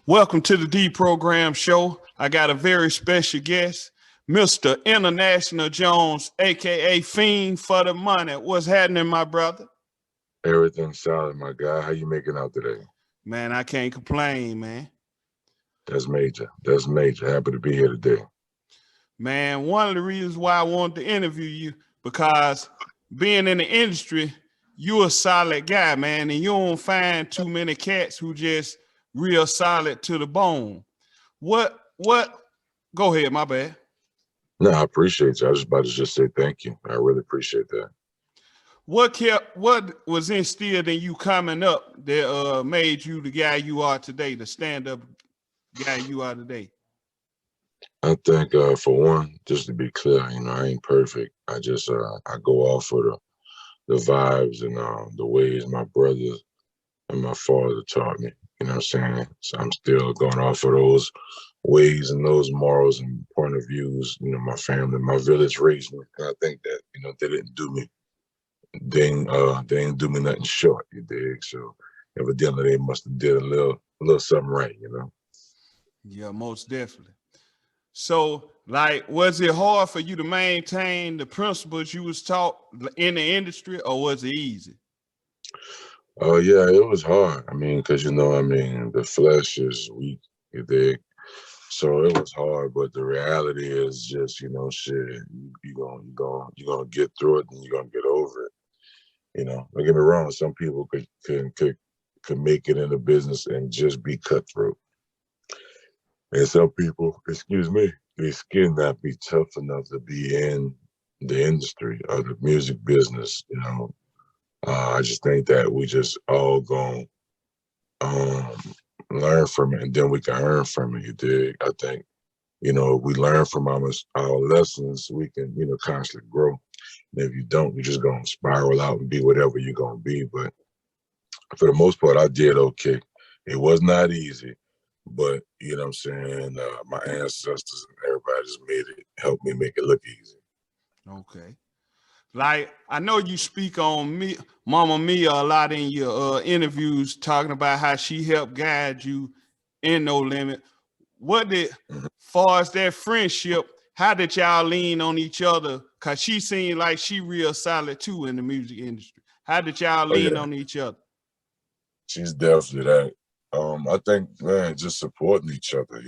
Welcome to the Deprogram show. I got a very special guest, Mr. International Jones, aka Fiend for the money. What's happening, my brother? Everything solid, my guy. How you making out today? Man, I can't complain, man. That's major. That's major. Happy to be here today. Man, one of the reasons why I wanted to interview you, because being in the industry, you a solid guy, man, and you don't find too many cats who just real solid to the bone. What, go ahead, my bad. No, I appreciate you. I was about to just say thank you. I really appreciate that. What was instilled in you coming up that made you the guy you are today, the stand-up guy you are today? I think for one, just to be clear, I ain't perfect. I just I go off of the vibes and the ways my brother and my father taught me. You know what I'm saying? So I'm still going off of those ways and those morals and point of views. My family, my village raised me. And I think that, they didn't do me. They ain't do me nothing short, you dig? So evidently they must have did a little something right, Yeah, most definitely. So, like, was it hard for you to maintain the principles you was taught in the industry, or was it easy? Oh yeah, it was hard. Because the flesh is weak, you dig? So it was hard, but the reality is just, shit, you gonna get through it and you're gonna get over it. Don't get me wrong, some people could make it in the business and just be cutthroat. And some people, excuse me, their skin not be tough enough to be in the industry or the music business, I just think that we just all gonna learn from it, and then we can earn from it, you dig? I think, if we learn from our lessons, we can, constantly grow. And if you don't, you're just gonna spiral out and be whatever you're gonna be. But for the most part, I did okay. It was not easy, but you know what I'm saying? My ancestors and everybody just helped me make it look easy. Okay. Like, I know you speak on Mama Mia a lot in your interviews, talking about how she helped guide you in No Limit. What did, far as that friendship, how did y'all lean on each other? Cause she seemed like she real solid too in the music industry. How did y'all lean on each other? She's definitely that. I think, man, just supporting each other,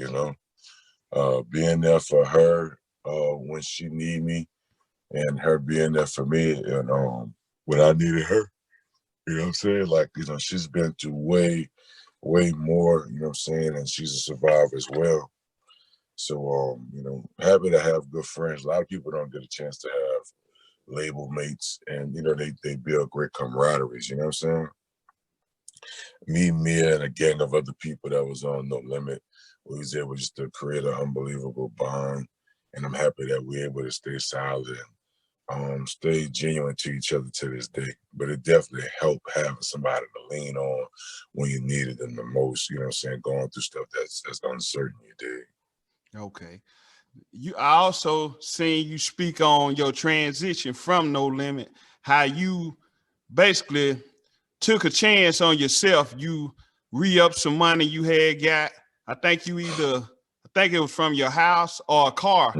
being there for her when she need me, and her being there for me, and when I needed her. You know what I'm saying? Like, she's been through way more, you know what I'm saying, and she's a survivor as well. So, happy to have good friends. A lot of people don't get a chance to have label mates, and, they build great camaraderies, you know what I'm saying? Me, Mia, and a gang of other people that was on No Limit, we was able just to create an unbelievable bond, and I'm happy that we're able to stay solid and stay genuine to each other to this day. But it definitely helped having somebody to lean on when you needed them the most, you know what I'm saying, going through stuff that's uncertain, you dig. Okay. I also seen you speak on your transition from No Limit, how you basically took a chance on yourself. You re-up some money you had got. I think it was from your house or a car.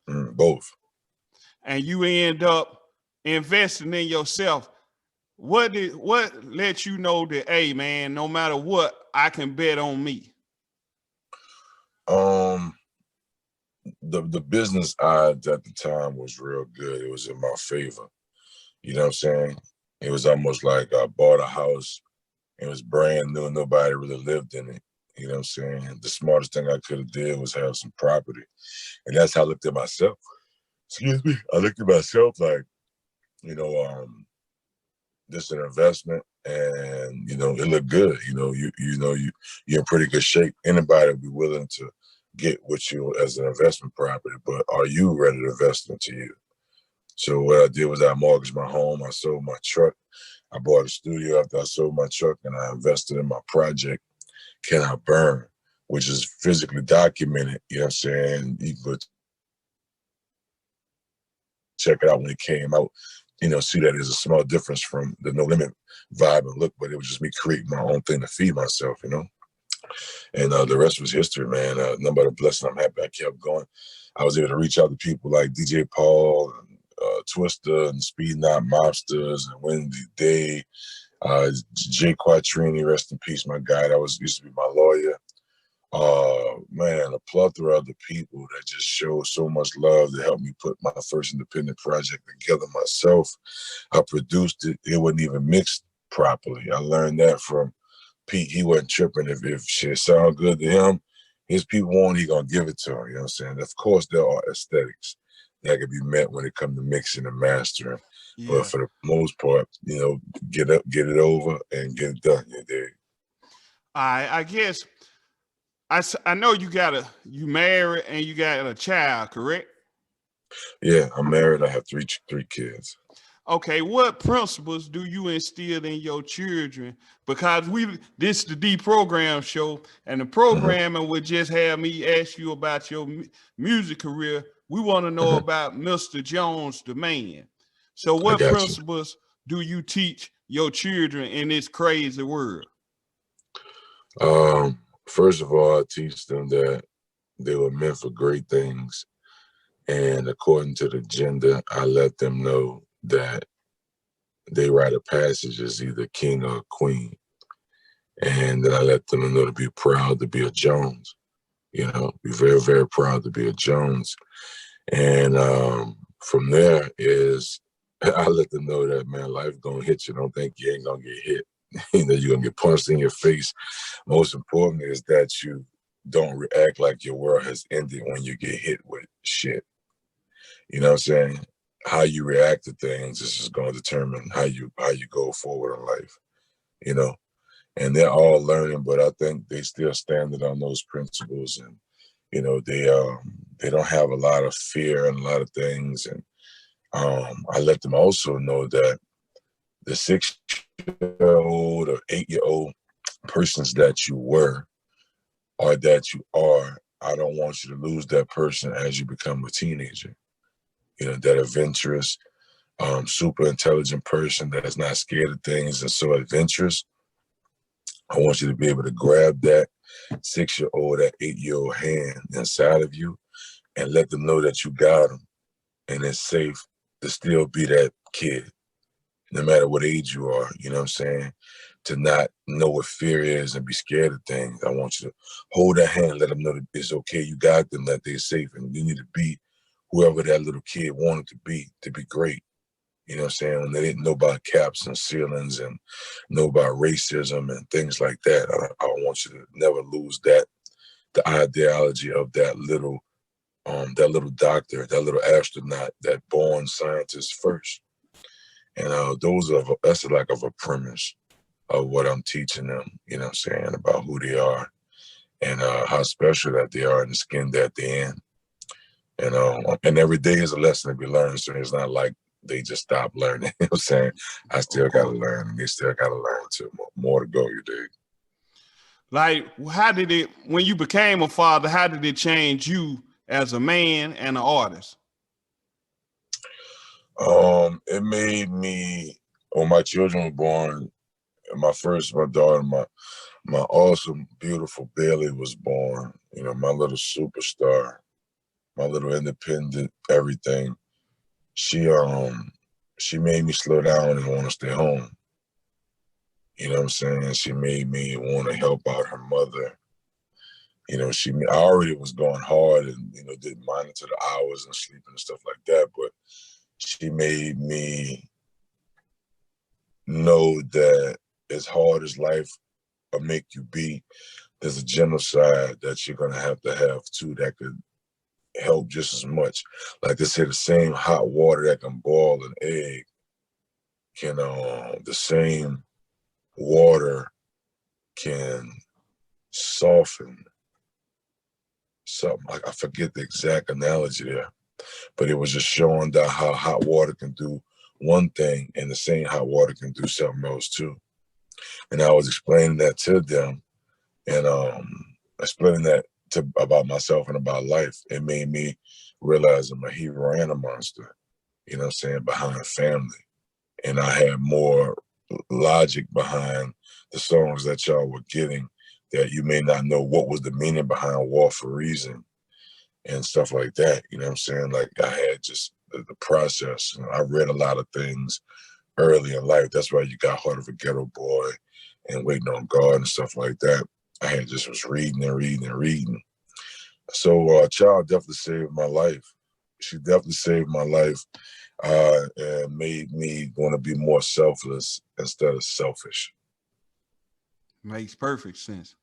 Both. And you end up investing in yourself. What let you know that, hey man, no matter what, I can bet on me? The business odds at the time was real good. It was in my favor. You know what I'm saying? It was almost like I bought a house. It was brand new. Nobody really lived in it. You know what I'm saying? The smartest thing I could have did was have some property. And that's how I looked at myself. Excuse me. I looked at myself like, this is an investment, and, it looked good. You're in pretty good shape. Anybody would be willing to get with you as an investment property, but are you ready to invest into you? So what I did was I mortgaged my home. I sold my truck. I bought a studio after I sold my truck, and I invested in my project, Can I Burn, which is physically documented. You know what I'm saying? You could check it out when it came out. See that there's a small difference from the No Limit vibe and look, but it was just me creating my own thing to feed myself, And the rest was history, man. Nothing but a blessing. I'm happy I kept going. I was able to reach out to people like DJ Paul and Twister and Speed Knot Mobsters and Wendy Day, Jay Quattrini, rest in peace, my guy. That used to be my lawyer. Man, a plethora of the people that just showed so much love to help me put my first independent project together myself. I produced it. It wasn't even mixed properly. I learned that from Pete. He wasn't tripping. If shit sound good to him, his people want, he gonna give it to him. You know what I'm saying? Of course, there are aesthetics that can be met when it comes to mixing and mastering. Yeah. But for the most part, you know, get it over and get it done. You dig? I guess I know you married and you got a child, correct? Yeah, I'm married. I have three kids. Okay, what principles do you instill in your children? Because this is the Deprogram show, and the programming would just have me ask you about your music career. We want to know about Mr. Jones, the man. So what principles do you teach your children in this crazy world? First of all, I teach them that they were meant for great things. And according to the gender, I let them know that they write a passage as either king or queen. And then I let them know to be proud to be a Jones. You know, be very, very proud to be a Jones. And from there is, I let them know that, man, life gonna hit you. Don't think you ain't gonna get hit. You know, you're gonna get punched in your face. Most important is that you don't react like your world has ended when you get hit with shit. You know what I'm saying? How you react to things is just gonna determine how you go forward in life, you know. And they're all learning, but I think they still standing on those principles, and you know, they don't have a lot of fear and a lot of things. And I let them also know that the 6-year-old or 8-year-old persons that you were or that you are, I don't want you to lose that person as you become a teenager. You know, that adventurous, super intelligent person that is not scared of things and so adventurous. I want you to be able to grab that 6-year-old, that 8-year-old hand inside of you and let them know that you got them and it's safe to still be that kid, no matter what age you are, you know what I'm saying? To not know what fear is and be scared of things. I want you to hold that hand, let them know that it's okay, you got them, that they're safe, and you need to be whoever that little kid wanted to be great. You know what I'm saying? When they didn't know about caps and ceilings and know about racism and things like that. I want you to never lose that, the ideology of that little doctor, that little astronaut, that born scientist first. And that's like of a premise of what I'm teaching them, you know what I'm saying, about who they are and how special that they are and the skin that they're in. And every day is a lesson to be learned. So it's not like they just stop learning. You know what I'm saying? I still got to learn, and they still got to learn too. More to go, you dig? Like, how did it, when you became a father, how did it change you as a man and an artist? It made me, when my children were born, my daughter, my awesome, beautiful Bailey was born. You know, my little superstar, my little independent everything. She made me slow down and want to stay home. You know what I'm saying? She made me want to help out her mother. You know, I already was going hard and, you know, didn't monitor the hours and sleeping and stuff like that, but she made me know that as hard as life will make you be, there's a genocide that you're going to have too that could help just as much. Like they say, the same hot water that can boil an egg can, the same water can soften something. I forget the exact analogy there, but it was just showing that how hot water can do one thing and the same hot water can do something else too. And I was explaining that to them and explaining that about myself and about life. It made me realize I'm a hero and a monster, you know what I'm saying, behind family. And I had more logic behind the songs that y'all were getting that you may not know what was the meaning behind war for reason and stuff like that. You know what I'm saying? Like I had just the process. You know, I read a lot of things early in life. That's why you got Heart of a Ghetto Boy and Waiting on God and stuff like that. I had just was reading and reading and reading. So Child definitely saved my life. She definitely saved my life and made me want to be more selfless instead of selfish. Makes perfect sense.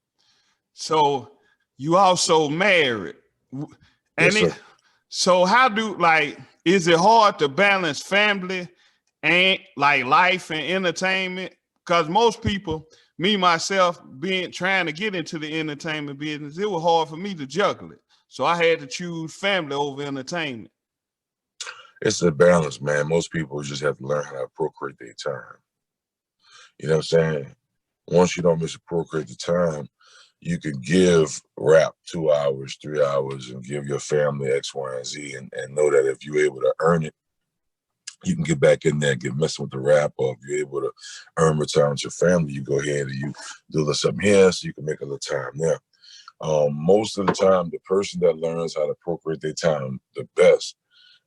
So you also married. And Yes, so how do, like, is it hard to balance family and like life and entertainment? Because most people, me myself, being trying to get into the entertainment business, it was hard for me to juggle it. So I had to choose family over entertainment. it's a balance, man. Most people just have to learn how to appropriate their time. You know what I'm saying? Once you don't misappropriate the time, you can give rap 2 hours, 3 hours, and give your family X, Y, and Z, and know that if you're able to earn it, you can get back in there and get messing with the rap, or if you're able to earn return with your family, you go ahead and you do a little something here so you can make a little time there. Most of the time, the person that learns how to appropriate their time the best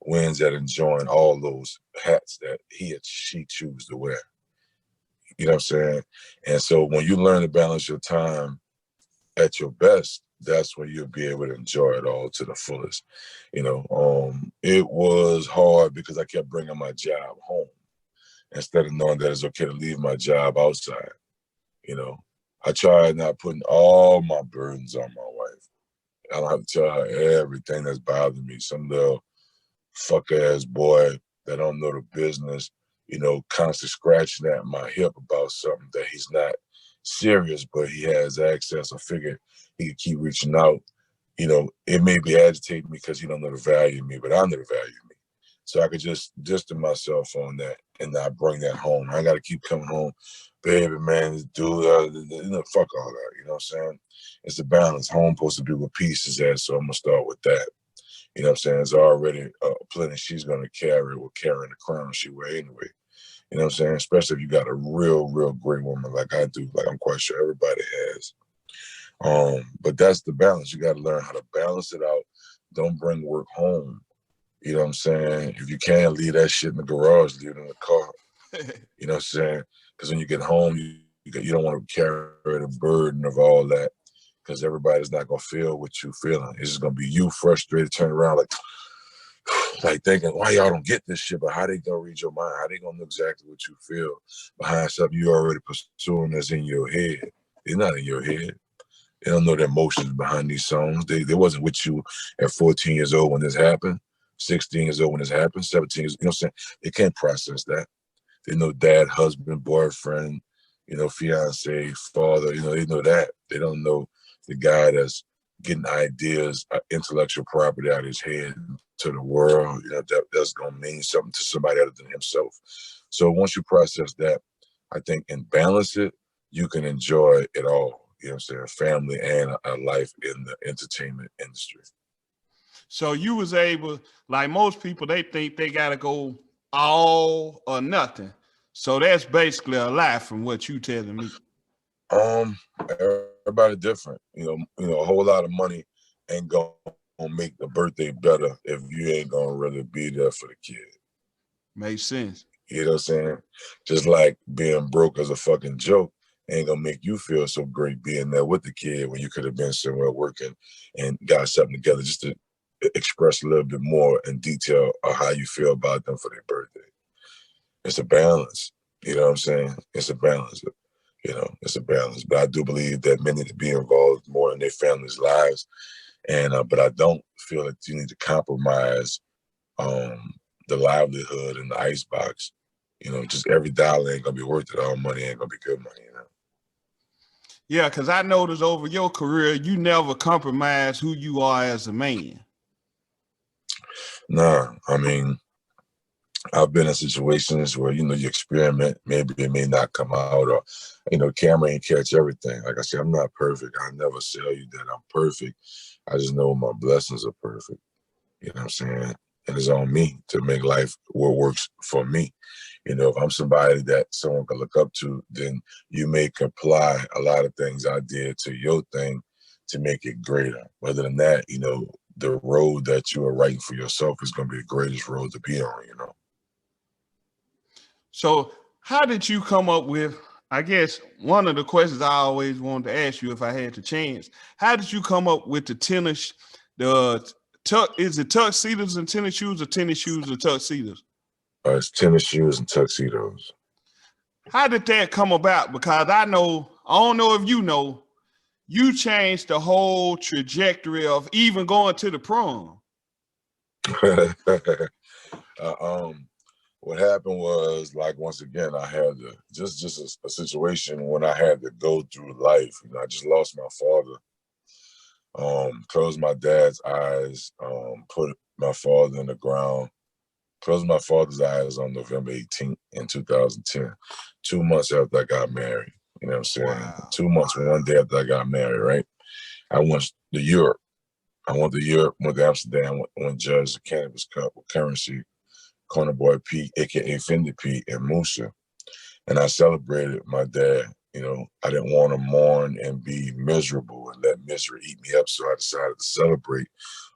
wins at enjoying all those hats that he or she choose to wear. You know what I'm saying? And so when you learn to balance your time at your best, that's when you'll be able to enjoy it all to the fullest. You know, it was hard because I kept bringing my job home instead of knowing that it's okay to leave my job outside. You know, I tried not putting all my burdens on my wife. I don't have to tell her everything that's bothering me. Some little fuck ass boy that don't know the business, you know, constantly scratching at my hip about something that he's not serious, but he has access. I figured he could keep reaching out. You know, it may be agitating me because he don't know the value of me, but I know the value of me. So I could just distance myself on that and not bring that home. I got to keep coming home, baby, man, this dude, you know, fuck all that. You know what I'm saying? It's a balance. Home supposed to be where peace is at, so I'm going to start with that. You know what I'm saying? It's already plenty she's going to carry with carrying the crown she wear anyway. You know what I'm saying? Especially if you got a real, real great woman like I do, like I'm quite sure everybody has. But that's the balance. You got to learn how to balance it out. Don't bring work home. You know what I'm saying? If you can't leave that shit in the garage, leave it in the car. You know what I'm saying? Because when you get home, you don't want to carry the burden of all that, because everybody's not going to feel what you're feeling. It's just going to be you frustrated, turn around like thinking, why y'all don't get this shit? But how they going to read your mind? How they going to know exactly what you feel behind something you already pursuing that's in your head? It's not in your head. They don't know the emotions behind these songs. They wasn't with you at 14 years old when this happened, 16 years old when this happened, 17 years, you know what I'm saying? They can't process that. They know dad, husband, boyfriend, you know, fiance, father, you know, they know that. They don't know the guy that's getting ideas, intellectual property out of his head to the world. You know, that's going to mean something to somebody other than himself. So once you process that, I think, and balance it, you can enjoy it all. You know what I'm saying? Family and a life in the entertainment industry. So you was able, like most people, they think they got to go all or nothing. So that's basically a lie from what you telling me. Everybody different. You know, a whole lot of money ain't gonna make the birthday better if you ain't gonna really be there for the kid. Makes sense. You know what I'm saying? Just like being broke as a fucking joke ain't gonna make you feel so great being there with the kid when you could have been somewhere working and got something together just to express a little bit more in detail of how you feel about them for their birthday. It's a balance. You know what I'm saying? It's a balance. You know, it's a balance. But I do believe that men need to be involved more in their families' lives. And but I don't feel that you need to compromise the livelihood in the icebox. You know, just every dollar ain't gonna be worth it. All money ain't gonna be good money, you know. Yeah, because I noticed over your career, you never compromise who you are as a man. Nah, I mean, I've been in situations where, you know, you experiment, maybe it may not come out, or, you know, camera ain't catch everything. Like I said, I'm not perfect. I never tell you that I'm perfect. I just know my blessings are perfect. You know what I'm saying? and it's on me to make life what works for me. You know, if I'm somebody that someone can look up to, then you may apply a lot of things I did to your thing to make it greater. Other than that, you know, the road that you are writing for yourself is going to be the greatest road to be on, you know. So how did you come up with, I guess one of the questions I always wanted to ask you if I had the chance, how did you come up with the tennis, is it tuxedos and tennis shoes or tennis shoes and tuxedos? It's tennis shoes and tuxedos. How did that come about? Because I don't know if you know, you changed the whole trajectory of even going to the prom. What happened was, like, once again, I had to just a situation when I had to go through life. You know, I just lost my father. Closed my dad's eyes, put my father in the ground, closed my father's eyes on November 18th in 2010, 2 months after I got married. You know what I'm saying? Wow. 2 months, one day after I got married, right? I went to Europe. Went to Amsterdam, went judge the Cannabis Cup with Currency, Corner Boy Pete, aka Fiend Pete, and Musa. And I celebrated my dad. You know, I didn't want to mourn and be miserable and let misery eat me up. So I decided to celebrate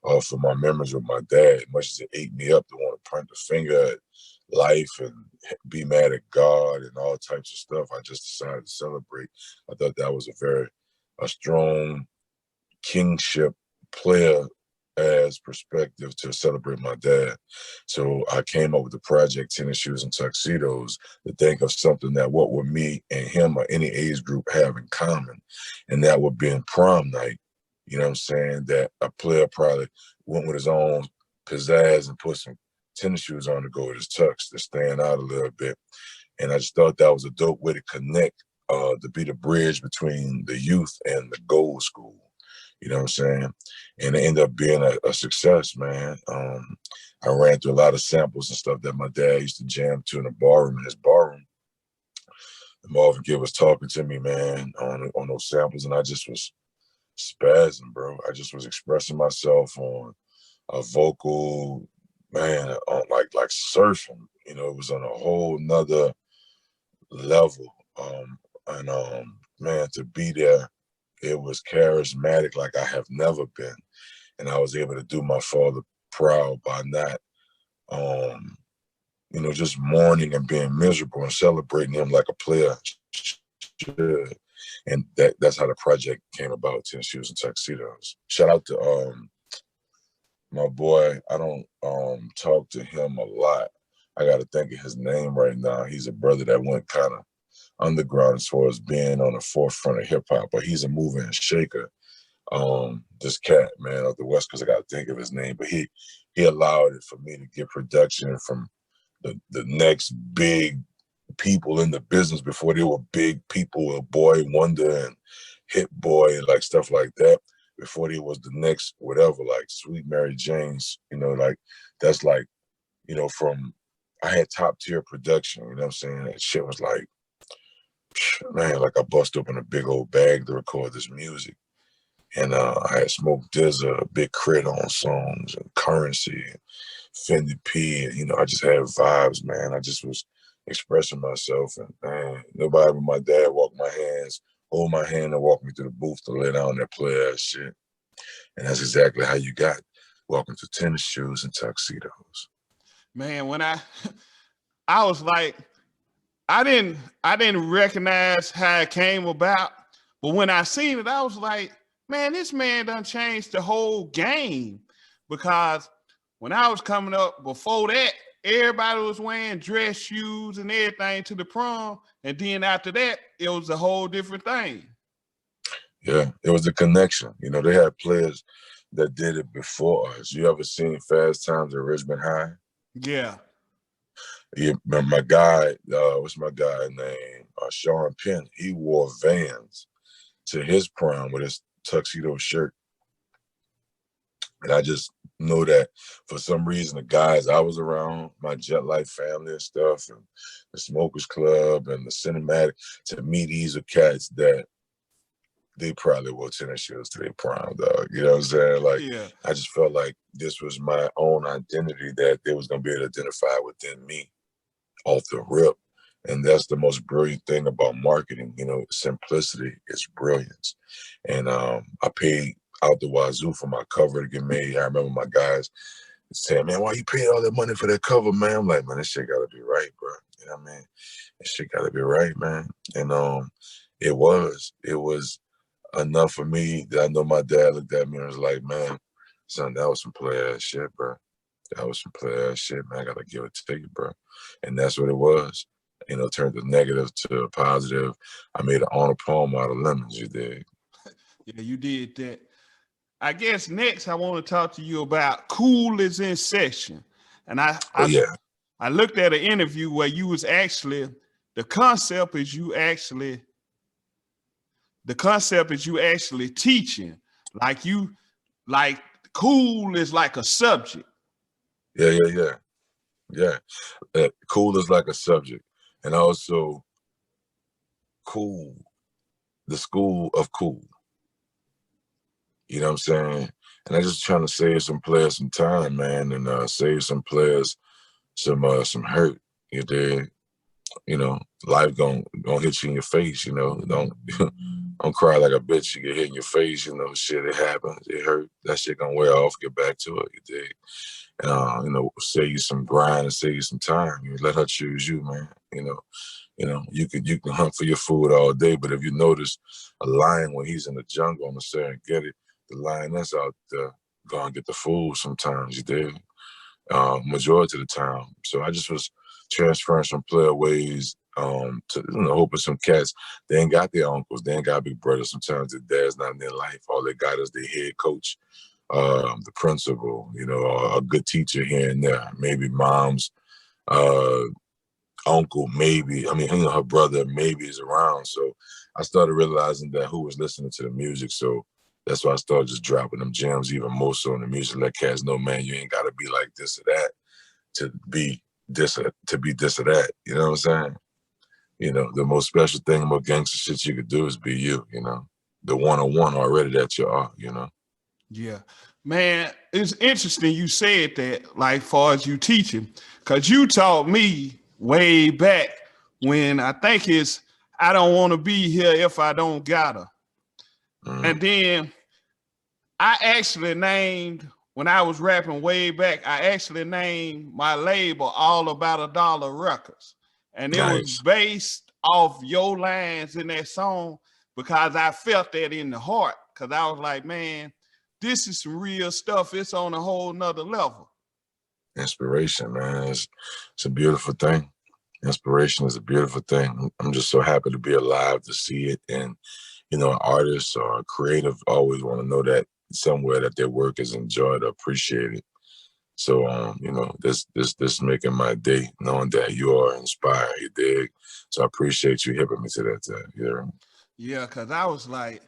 for my memories with my dad. Much as it ate me up to want to point the finger at life and be mad at God and all types of stuff, I just decided to celebrate. I thought that was a strong kingship player as perspective to celebrate my dad. So I came up with the project Tennis Shoes and Tuxedos to think of something that what would me and him or any age group have in common. And that would be in prom night. You know what I'm saying? That a player probably went with his own pizzazz and put some tennis shoes on to go with his tux to stand out a little bit. And I just thought that was a dope way to connect, to be the bridge between the youth and the gold school. You know what I'm saying? And it ended up being a success, man. I ran through a lot of samples and stuff that my dad used to jam to in the barroom, in his barroom. And Marvin Gaye was talking to me, man, on those samples, and I just was spazzing, bro. I just was expressing myself on a vocal, man, on like surfing. You know, it was on a whole nother level. Man, to be there, it was charismatic like I have never been. And I was able to do my father proud by not, you know, just mourning and being miserable and celebrating him like a player should. And that's how the project came about, Tennis Shoes and Tuxedos. Shout out to my boy. I don't talk to him a lot. I got to think of his name right now. He's a brother that went kind of underground as far as being on the forefront of hip hop, but he's a mover and shaker. This cat, man, of the West Coast, I gotta think of his name, but he allowed it for me to get production from the next big people in the business before they were big people, Boy Wonder and Hit Boy and like stuff like that, before they was the next whatever, like Sweet Mary Jane's, you know, like that's like, you know, from I had top tier production, you know what I'm saying? That shit was like, man, like I bust open a big old bag to record this music. And I had Smoke DZA, Big Crit on songs, and Currency, and Fendi P. And, you know, I just had vibes, man. I just was expressing myself. And, man, nobody but my dad walked my hands, hold my hand, and walk me through the booth to lay down that play ass shit. And that's exactly how you got Welcome to Tennis Shoes and Tuxedos. Man, when I was like, I didn't recognize how it came about, but when I seen it, I was like, man, this man done changed the whole game. Because when I was coming up before that, everybody was wearing dress shoes and everything to the prom. And then after that, it was a whole different thing. Yeah, it was a connection. You know, they had players that did it before us. You ever seen Fast Times at Richmond High? Yeah. Yeah, my guy, what's my guy name? Sean Penn. He wore Vans to his prom with his tuxedo shirt. And I just know that for some reason, the guys I was around, my Jet Life family and stuff, and the Smokers Club and the Cinematic, to me, these are cats that they probably wore tennis shoes to their prime, dog. You know what I'm saying? Like, Yeah. I just felt like this was my own identity that they was gonna be able to identify within me off the rip. And that's the most brilliant thing about marketing. You know, simplicity is brilliance. And I paid out the wazoo for my cover to get made. I remember my guys saying, man, why you paying all that money for that cover, man? I'm like, man, this shit gotta be right, bro. You know what I mean? This shit gotta be right, man. And it was enough for me that I know my dad looked at me and was like, man, son, that was some play ass shit, bro. That was some play ass shit, man. I gotta give it to you, bro. And that's what it was. You know, turned the negative to a positive. I made an honor poem out of lemons, you did. Yeah, you did that. I guess next I want to talk to you about Cool is in Session. And Oh yeah. I looked at an interview where you was actually, the concept is you actually teaching. Like cool is like a subject. Yeah. Cool is like a subject. And also cool, the school of cool. You know what I'm saying? And I just trying to save some players some time, man, and save some players some hurt. You did. You know, life gonna hit you in your face. You know, don't cry like a bitch. You get hit in your face. You know, shit, it happens. It hurt. That shit gonna wear off. Get back to it. You dig? And you know, save you some grind and save you some time. You let her choose you, man. You know, you can hunt for your food all day, but if you notice a lion when he's in the jungle on the Serengeti, the lioness out there gonna get the food sometimes. You dig? Majority of the time. So I just was transferring some player ways to hoping some cats, they ain't got their uncles, they ain't got big brothers. Sometimes their dad's not in their life. All they got is their head coach, the principal, you know, a good teacher here and there. Maybe mom's uncle, maybe. I mean, you know, her brother maybe is around. So I started realizing that who was listening to the music. So that's why I started just dropping them gems even more so in the music. Let cats know, man, you ain't gotta be like this or that to be this or that. You know what I'm saying? You know, the most special thing about gangster shit you could do is be you, you know. The one-on-one already that you are, you know. Yeah. Man, it's interesting you said that, like far as you teaching, because you taught me way back when I think it's I don't want to be here if I don't gotta. And then I actually named, when I was rapping way back, I actually named my label All About a Dollar Ruckus. And it was Nice. based off your lines in that song because I felt that in the heart. Because I was like, man, this is some real stuff. It's on a whole nother level. Inspiration, man. It's a beautiful thing. Inspiration is a beautiful thing. I'm just so happy to be alive to see it. And, you know, artists or creative always want to know that somewhere that their work is enjoyed or appreciated. So, you know, this making my day, knowing that you are inspired, you dig? So I appreciate you hipping me to that. Yeah. Yeah, because I was like,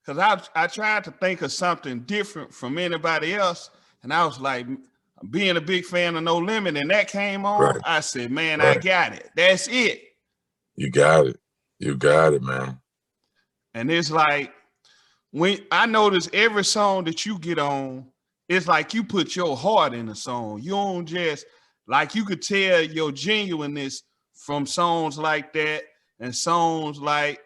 because I tried to think of something different from anybody else. And I was like, being a big fan of No Limit, and that came on, Right. I said, man, I Right. got it. That's it. You got it. You got it, man. And it's like, when I notice every song that you get on, it's like you put your heart in the song. You don't just, like, you could tell your genuineness from songs like that and songs like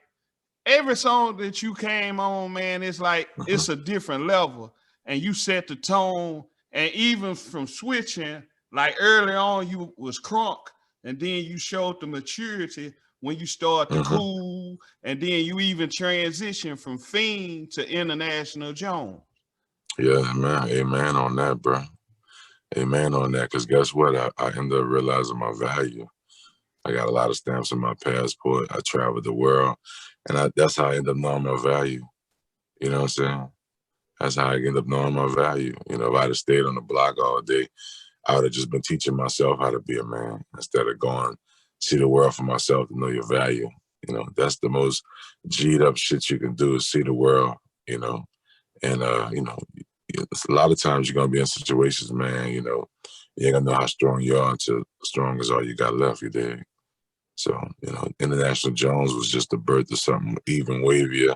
every song that you came on, man, it's like it's a different level. And you set the tone. And even from switching, like early on, you was crunk, and then you showed the maturity when you start to cool, and then you even transition from Fiend to International Jones. Yeah, man. Amen on that, bro. Amen on that. Because guess what? I ended up realizing my value. I got a lot of stamps in my passport. I traveled the world. And that's how I ended up knowing my value. You know what I'm saying? That's how I ended up knowing my value. You know, if I'd have stayed on the block all day, I would have just been teaching myself how to be a man instead of going see the world for myself to know your value. You know, that's the most G'd up shit you can do is see the world, you know. And, you know, a lot of times you're going to be in situations, man, you know, you ain't going to know how strong you are until strong is all you got left, you dig? So, you know, International Jones was just the birth of something even wavier,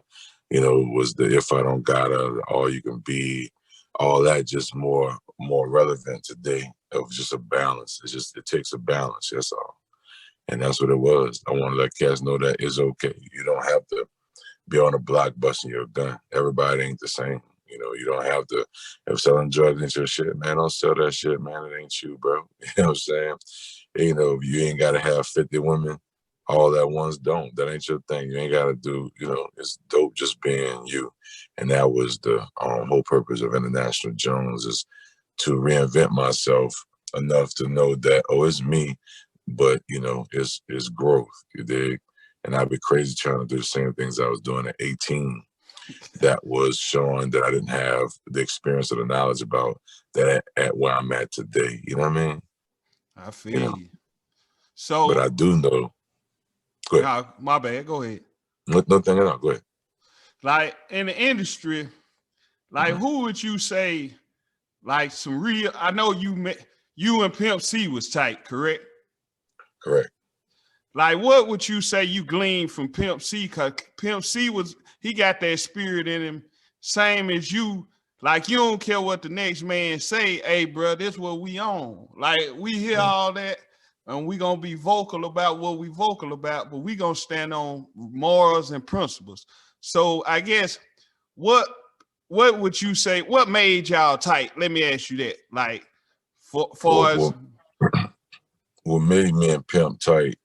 You know, was the if I don't gotta, all you can be, all that just more relevant today of just a balance. It takes a balance, that's all. And that's what it was. I want to let cats know that it's okay. You don't have to be on the block busting your gun. Everybody ain't the same. You know, you don't have to, if selling drugs ain't your shit, man, don't sell that shit, man. It ain't you, bro. You know what I'm saying? You know, you ain't got to have 50 women all at once. Don't. That ain't your thing. You ain't got to do, you know, it's dope just being you. And that was the whole purpose of International Jones, is to reinvent myself enough to know that, oh, it's me, but, you know, it's growth, you dig? And I'd be crazy trying to do the same things I was doing at 18. That was showing that I didn't have the experience or the knowledge about that at where I'm at today. You know what I mean? I feel You know? you. So, but I do know. Go ahead. nah, my bad. Go ahead. No thing at all. Go ahead. Like in the industry, like who would you say, like some real? I know you and Pimp C was tight, correct? Correct. Like, what would you say you gleaned from Pimp C? Cause Pimp C he got that spirit in him, same as you. Like, you don't care what the next man say. Hey, bro, this what we on. Like, we hear all that, and we gonna be vocal about what we vocal about, but we gonna stand on morals and principles. So, I guess what would you say? What made y'all tight? Let me ask you that. Like, for us. What made me and Pimp tight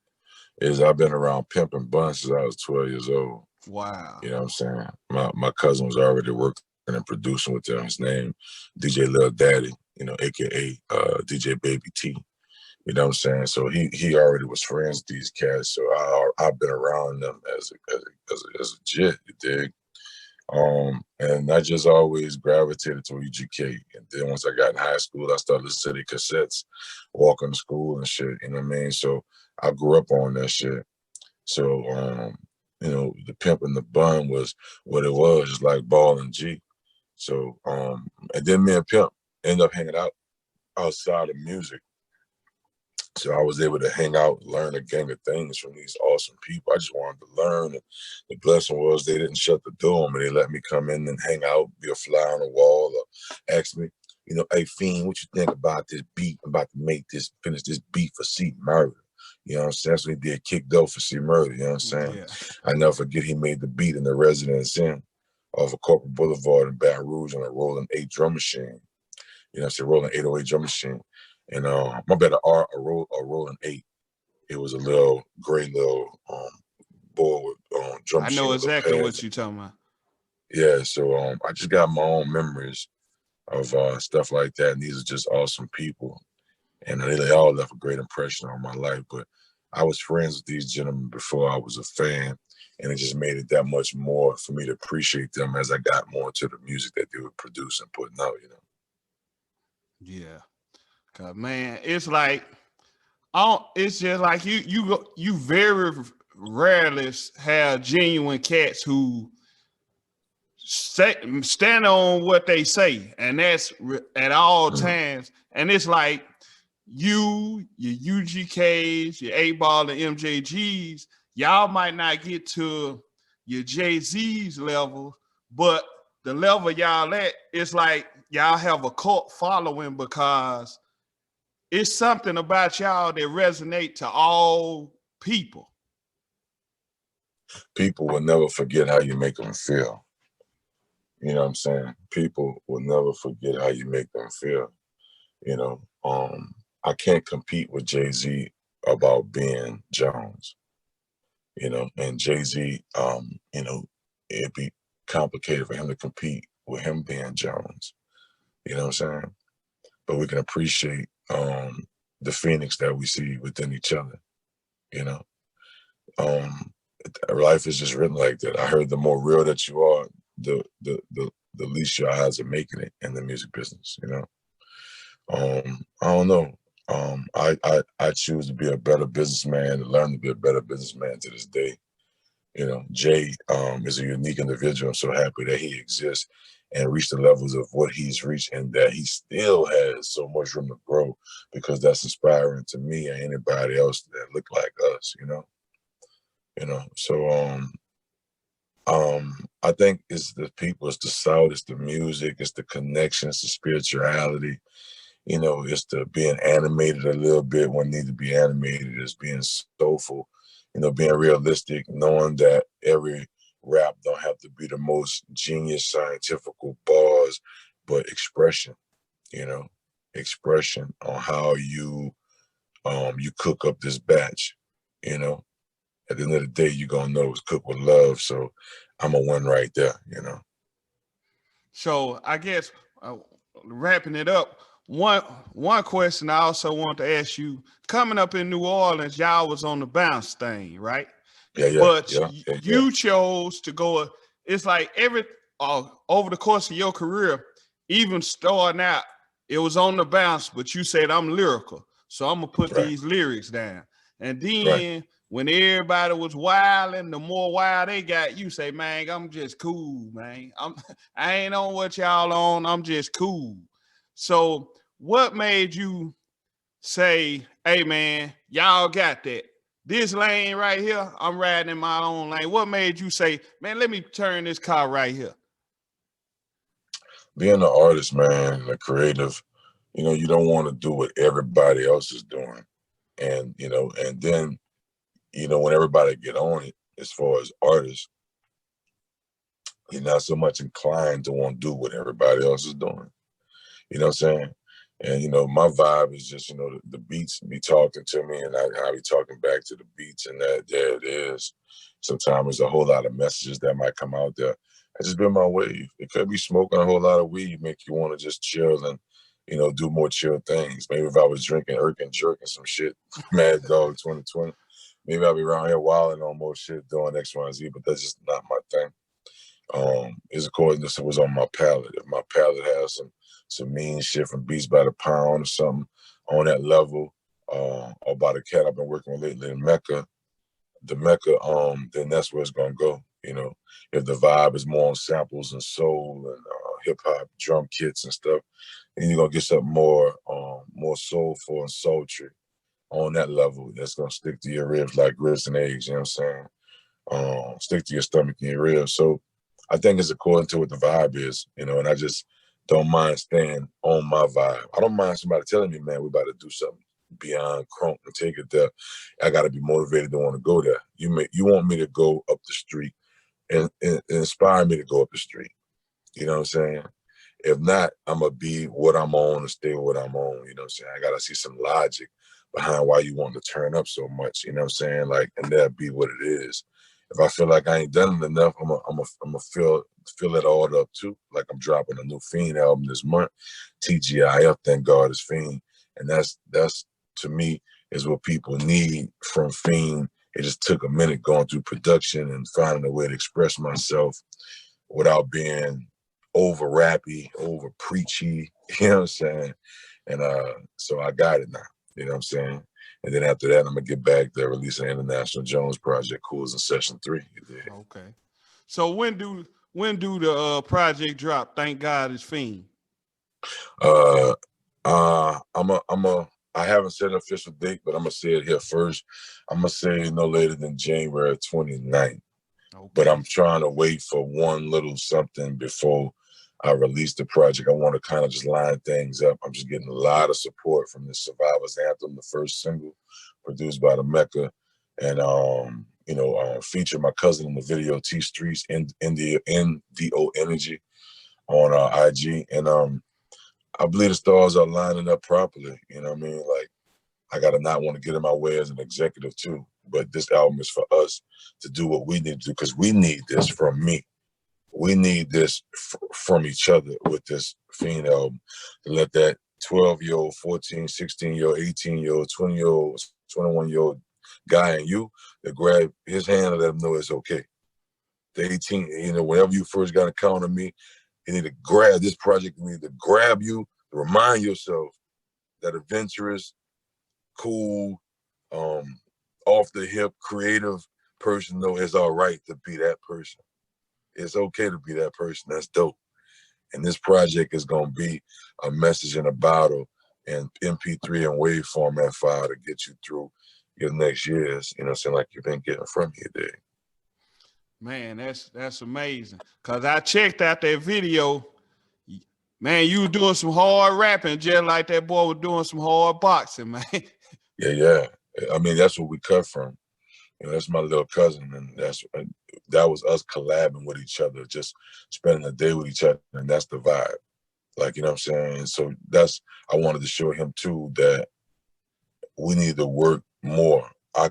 is I've been around Pimp and Bun since I was 12 years old. Wow. You know what I'm saying? My cousin was already working and producing with them. His name, DJ Lil Daddy, you know, AKA DJ Baby T. You know what I'm saying? So he already was friends with these cats. So I've been around them as a jit, you dig? And I just always gravitated to UGK. And then once I got in high school, I started listening to the cassettes, walking to school and shit, you know what I mean? So I grew up on that shit. So, you know, the Pimp and the Bun was what it was, just like Ball and G. So, and then me and Pimp ended up hanging out outside of music. So I was able to hang out, learn a gang of things from these awesome people. I just wanted to learn. And the blessing was they didn't shut the door on me. They let me come in and hang out, be a fly on the wall, or ask me, you know, hey, Fiend, what you think about this beat? I'm about to finish this beat for C Murder. You know what I'm saying? That's what he did, Kick Dope for C Murder. You know what I'm saying? Yeah. I never forget he made the beat in the Residence Inn off of Corporate Boulevard in Baton Rouge on a rolling 8 drum machine. You know what I'm saying? Rolling 808 drum machine. And my bad, a rolling 8. It was a little gray little board with drum I machine know with little exactly what pads. you're talking about. Yeah, so I just got my own memories of stuff like that, and these are just awesome people, and they all left a great impression on my life. But I was friends with these gentlemen before I was a fan, and it just made it that much more for me to appreciate them as I got more into the music that they would produce and putting out. You know. Yeah. Cause man, it's like it's just like you very rarely have genuine cats who stand on what they say, and that's at all times. And it's like your UGKs, your 8-Ball and MJGs, y'all might not get to your JayZ's level, but the level y'all at, it's like y'all have a cult following because it's something about y'all that resonate to all people. People will never forget how you make them feel. You know what I'm saying? People will never forget how you make them feel. You know, I can't compete with JayZ about being Jones. You know, and JayZ, you know, it'd be complicated for him to compete with him being Jones. You know what I'm saying? But we can appreciate the phoenix that we see within each other. You know, life is just written like that. I heard the more real that you are, the least your odds of making it in the music business. You know, I don't know. I choose to be a better businessman, to learn to be a better businessman to this day. You know, Jay is a unique individual. I'm so happy that he exists and reached the levels of what he's reached, and that he still has so much room to grow, because that's inspiring to me and anybody else that look like us. You know, so I think it's the people, it's the sound, it's the music, it's the connection, it's the spirituality. You know, it's the being animated a little bit when need to be animated, it's being soulful, you know, being realistic, knowing that every rap don't have to be the most genius scientific bars, but expression, you know, expression on how you cook up this batch, you know. At the end of the day, you're gonna know it's cooked with love. So I'm a win right there, you know. So I guess wrapping it up, one question I also want to ask you: coming up in New Orleans, y'all was on the bounce thing, right? But Yeah. you chose to go. It's like every over the course of your career, even starting out, it was on the bounce. But you said I'm lyrical, so I'm gonna put Right, these lyrics down. And right. then when everybody was wilding, the more wild they got, you say, "Man, I'm just cool, man. I ain't on what y'all on. I'm just cool." So, what made you say, "Hey, man, y'all got that? This lane right here, I'm riding in my own lane." What made you say, "Man, let me turn this car right here"? Being an artist, man, a creative, you know, you don't want to do what everybody else is doing. And, you know, and then, you know, when everybody get on it, as far as artists, you're not so much inclined to want to do what everybody else is doing. You know what I'm saying? And, you know, my vibe is just, you know, the beats be talking to me and I be talking back to the beats, and that there it is. Sometimes there's a whole lot of messages that might come out there. I just been my wave. It could be smoking a whole lot of weed, make you want to just chill and, you know, do more chill things. Maybe if I was drinking, irking, jerking some shit, Mad Dog 2020, maybe I'll be around here wilding on more shit doing X, Y, and Z, but that's just not my thing. Is according to what's on my palette. If my palette has some mean shit from Beats by the Pound or something on that level, or by the cat I've been working with lately in Mecca, the Mecca, then that's where it's gonna go. You know, if the vibe is more on samples and soul and hip hop drum kits and stuff, then you're gonna get something more soulful and sultry on that level. That's gonna stick to your ribs like grits and eggs. You know what I'm saying? Stick to your stomach and your ribs. So I think it's according to what the vibe is, you know, and I just don't mind staying on my vibe. I don't mind somebody telling me, man, we about to do something beyond crunk and take it there. I got to be motivated to want to go there. You want me to go up the street and inspire me to go up the street. You know what I'm saying? If not, I'm going to be what I'm on and stay what I'm on. You know what I'm saying? I got to see some logic behind why you want to turn up so much. You know what I'm saying? Like, and that be what it is. If I feel like I ain't done it enough, I'm gonna fill it all up too. Like I'm dropping a new Fiend album this month, TGIF, thank God it's Fiend, and that's to me is what people need from Fiend. It just took a minute going through production and finding a way to express myself without being over rappy, over preachy. You know what I'm saying? And so I got it now. You know what I'm saying? And then after that, I'm gonna get back to releasing International Jones Project Cools in Session 3. Okay. So when do the project drop? Thank God it's Fiend. Uh, I haven't set an official date, but I'm gonna say it here first. I'm gonna say no later than January 29th. But Okay. I'm trying to wait for one little something before I release the project. I want to kind of just line things up. I'm just getting a lot of support from the Survivor's Anthem, the first single produced by the Mecca, and feature my cousin in the video, T Streets in the NDO Energy on IG, and I believe the stars are lining up properly. You know what I mean? Like I gotta not want to get in my way as an executive too. But this album is for us to do what we need to do because we need this from me. We need this from each other with this Fiend album to let that 12-year-old, 14, 16-year-old, 18-year-old, 20-year-old, 21-year-old guy in you to grab his hand and let him know it's okay. The 18, whenever you first got a count on me, you need to grab this project. You need to grab you, to remind yourself that adventurous, cool, off the hip, creative person though is all right to be that person. It's okay to be that person. That's dope. And this project is gonna be a message in a bottle and MP3 and wave format file to get you through your next years, you know what I'm saying, like you've been getting from here, Dave. Man, that's amazing. Cause I checked out that video. Man, you were doing some hard rapping, just like that boy was doing some hard boxing, man. Yeah. I mean, that's what we cut from. You know, that's my little cousin, and that was us collabing with each other, just spending a day with each other, and that's the vibe. Like, you know what I'm saying? So I wanted to show him too that we need to work more. I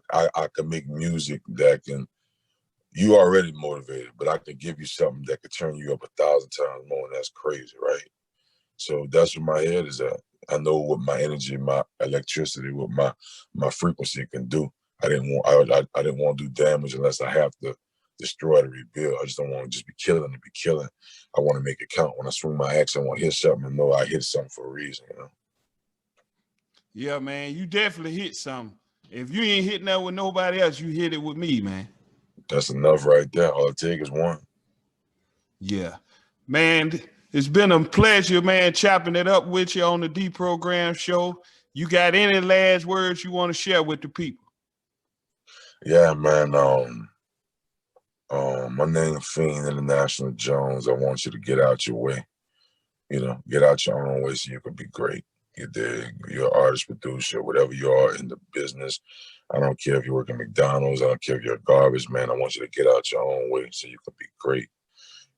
can make music that can, you already motivated, but I can give you something that could turn you up 1,000 times more, and that's crazy, right? So that's where my head is at. I know what my energy, my electricity, what my frequency can do. I didn't want to do damage unless I have to destroy to rebuild. I just don't want to just be killing and be killing. I want to make it count. When I swing my axe, I want to hit something and know I hit something for a reason, you know? Yeah, man, you definitely hit something. If you ain't hitting that with nobody else, you hit it with me, man. That's enough right there. All it takes is one. Yeah. Man, it's been a pleasure, man, chopping it up with you on the Deprogram show. You got any last words you want to share with the people? Yeah, man. My name is Fiend International Jones. I want you to get out your way. You know, get out your own way so you can be great. You dig? You're an artist, producer, whatever you are in the business. I don't care if you work at McDonald's. I don't care if you're a garbage man. I want you to get out your own way so you can be great.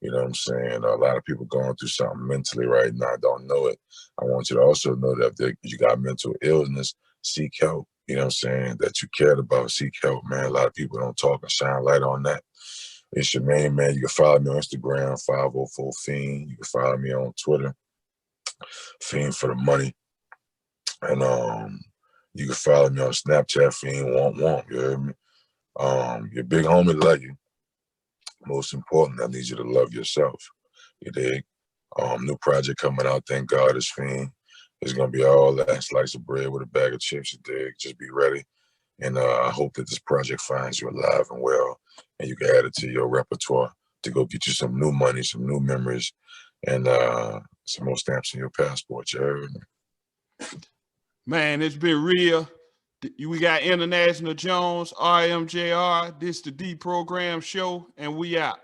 You know what I'm saying? A lot of people going through something mentally right now. Don't know it. I want you to also know that if you got mental illness, seek help. You know what I'm saying? That you cared about, seek help, man. A lot of people don't talk and shine light on that. It's your main man. You can follow me on Instagram, 504 Fiend. You can follow me on Twitter, Fiend for the Money. And you can follow me on Snapchat, Fiend Womp. You heard me? Your big homie love you. Most important, I need you to love yourself. You dig? New project coming out, thank God, is Fiend. It's gonna be all that slice of bread with a bag of chips, you dig? Just be ready. And I hope that this project finds you alive and well, and you can add it to your repertoire to go get you some new money, some new memories, and some more stamps in your passport. You heard me? Man, it's been real. We got International Jones, RMJR. This the Deprogram show, and we out.